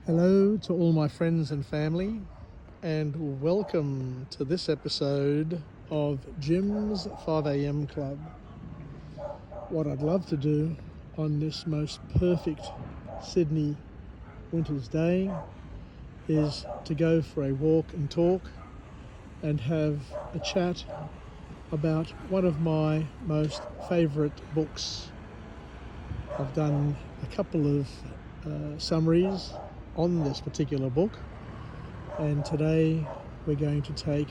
Hello to all my friends and family, and welcome to this episode of Jim's 5am Club. What I'd love to do on this most perfect Sydney winter's day is to go for a walk and talk and have a chat about one of my most favourite books. I've done a couple of summaries on this particular book, and today we're going to take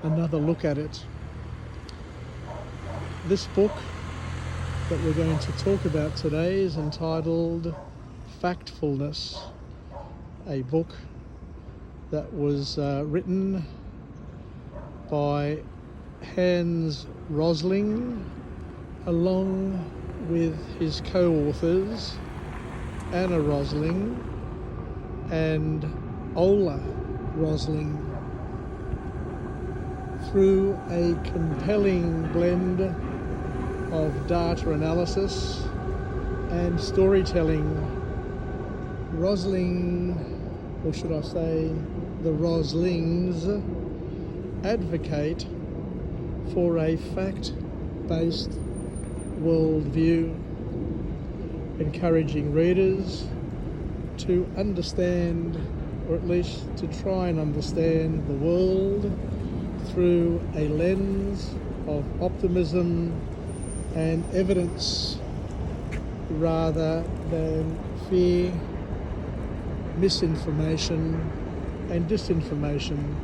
another look at it. This book that we're going to talk about today is entitled Factfulness, a book that was written by Hans Rosling along with his co-authors Anna Rosling and Ola Rosling. Through a compelling blend of data analysis and storytelling, Rosling, or should I say the Roslings, advocate for a fact-based worldview, encouraging readers to understand, or at least to try and understand, the world through a lens of optimism and evidence rather than fear, misinformation and disinformation.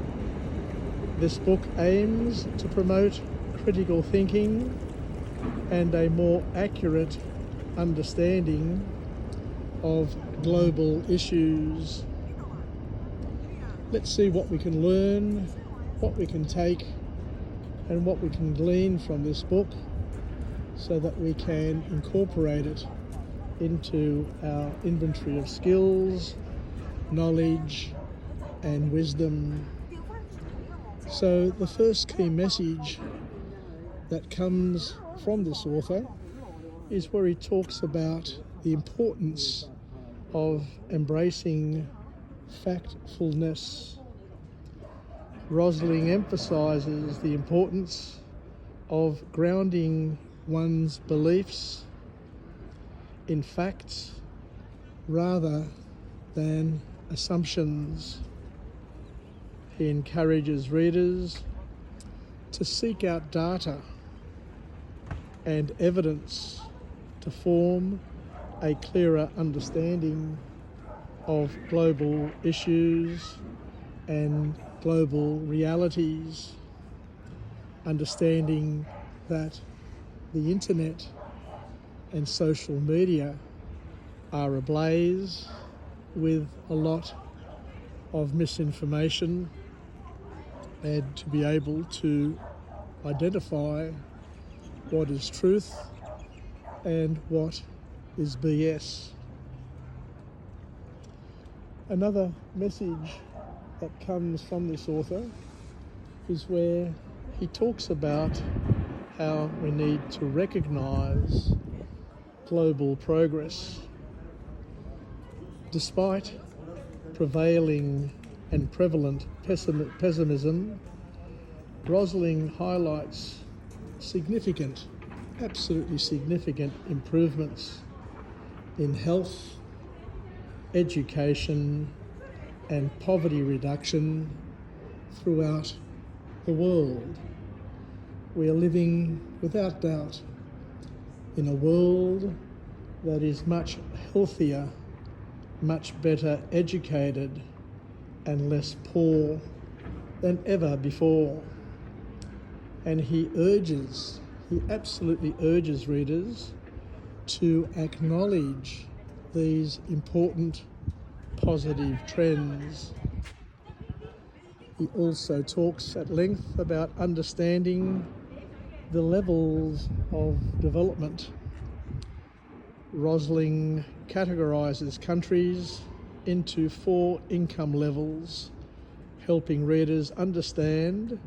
This book aims to promote critical thinking and a more accurate understanding of global issues. Let's see what we can learn, what we can take, and what we can glean from this book so that we can incorporate it into our inventory of skills, knowledge, and wisdom. So the first key message that comes from this author is where he talks about the importance of embracing factfulness. Rosling emphasises the importance of grounding one's beliefs in facts rather than assumptions. He encourages readers to seek out data and evidence to form a clearer understanding of global issues and global realities, understanding that the internet and social media are ablaze with a lot of misinformation, and to be able to identify what is truth and what is BS. Another message that comes from this author is where he talks about how we need to recognise global progress. Despite prevailing and prevalent pessimism, Rosling highlights significant, absolutely significant improvements in health, education and poverty reduction throughout the world. We are living, without doubt, in a world that is much healthier, much better educated and less poor than ever before. And he absolutely urges readers to acknowledge these important positive trends. He also talks at length about understanding the levels of development. Rosling categorises countries into 4 income levels, helping readers understand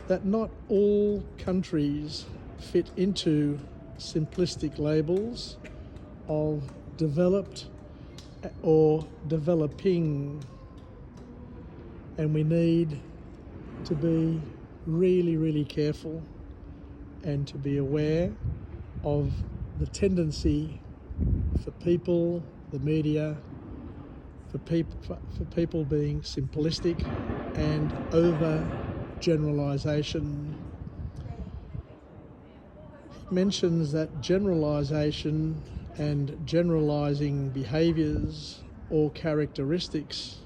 that not all countries fit into simplistic labels of developed or developing, and we need to be really, really careful and to be aware of the tendency for people, the media, for people being simplistic and over generalisation. He mentions that generalisation and generalising behaviours or characteristics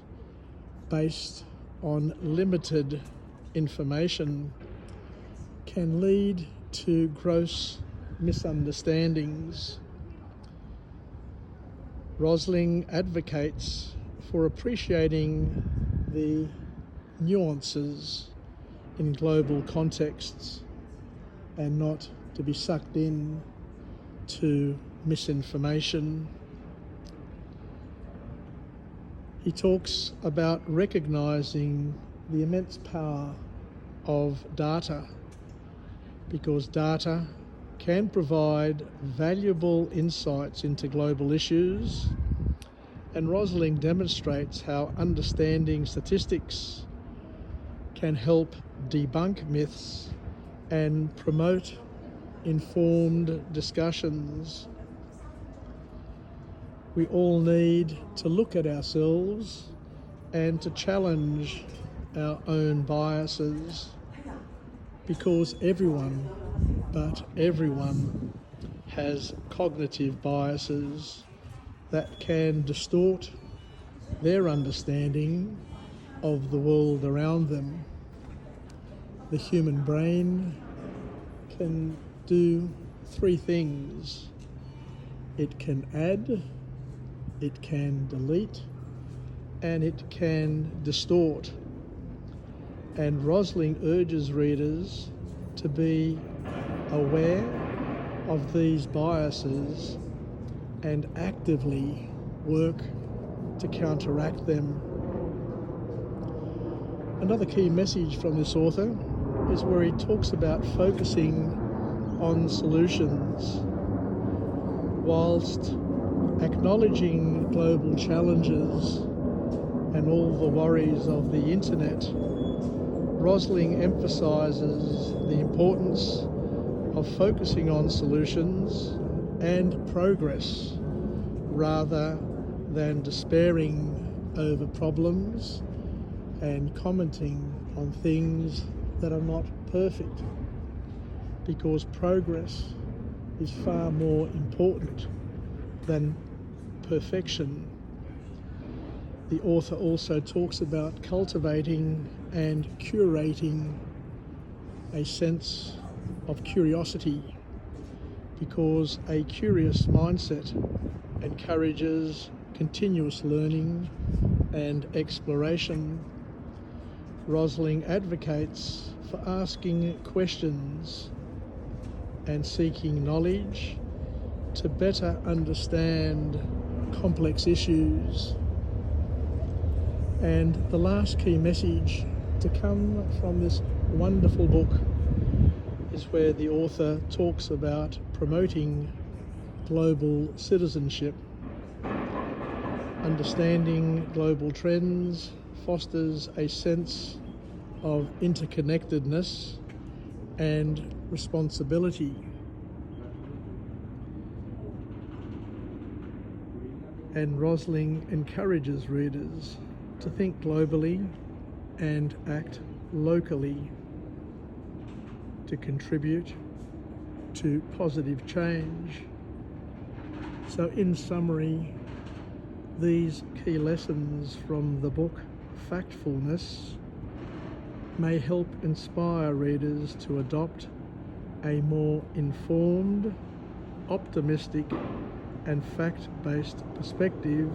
based on limited information can lead to gross misunderstandings. Rosling advocates for appreciating the nuances in global contexts and not to be sucked in to misinformation. He talks about recognising the immense power of data, because data can provide valuable insights into global issues, and Rosling demonstrates how understanding statistics can help debunk myths and promote informed discussions. We all need to look at ourselves and to challenge our own biases, because everyone has cognitive biases that can distort their understanding of the world around them. The human brain can do three things. It can add, it can delete, and it can distort. And Rosling urges readers to be aware of these biases and actively work to counteract them. Another key message from this author is where he talks about focusing on solutions. Whilst acknowledging global challenges and all the worries of the internet, Rosling emphasises the importance of focusing on solutions and progress rather than despairing over problems and commenting on things that are not perfect, because progress is far more important than perfection. The author also talks about cultivating and curating a sense of curiosity, because a curious mindset encourages continuous learning and exploration. Rosling advocates for asking questions and seeking knowledge to better understand complex issues. And the last key message to come from this wonderful book is where the author talks about promoting global citizenship. Understanding global trends fosters a sense of interconnectedness and responsibility. And Rosling encourages readers to think globally and act locally to contribute to positive change. So in summary, these key lessons from the book Factfulness may help inspire readers to adopt a more informed, optimistic and fact-based perspective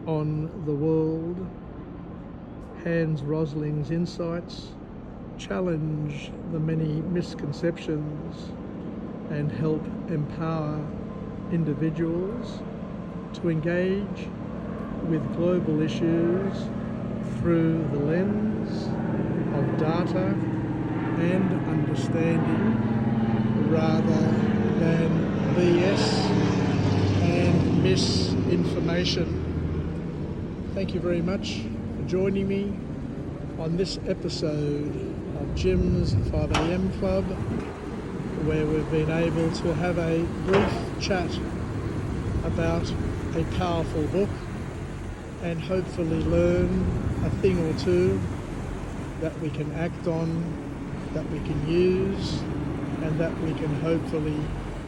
on the world. Hans Rosling's insights challenge the many misconceptions and help empower individuals to engage with global issues through the lens of data and understanding rather than BS and misinformation. thank you very much for joining me on this episode of Jim's 5am Club, where we've been able to have a brief chat about a powerful book and hopefully learn a thing or two that we can act on, that we can use, and that we can hopefully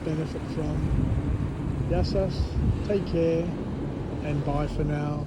benefit from. Yassas, take care, and bye for now.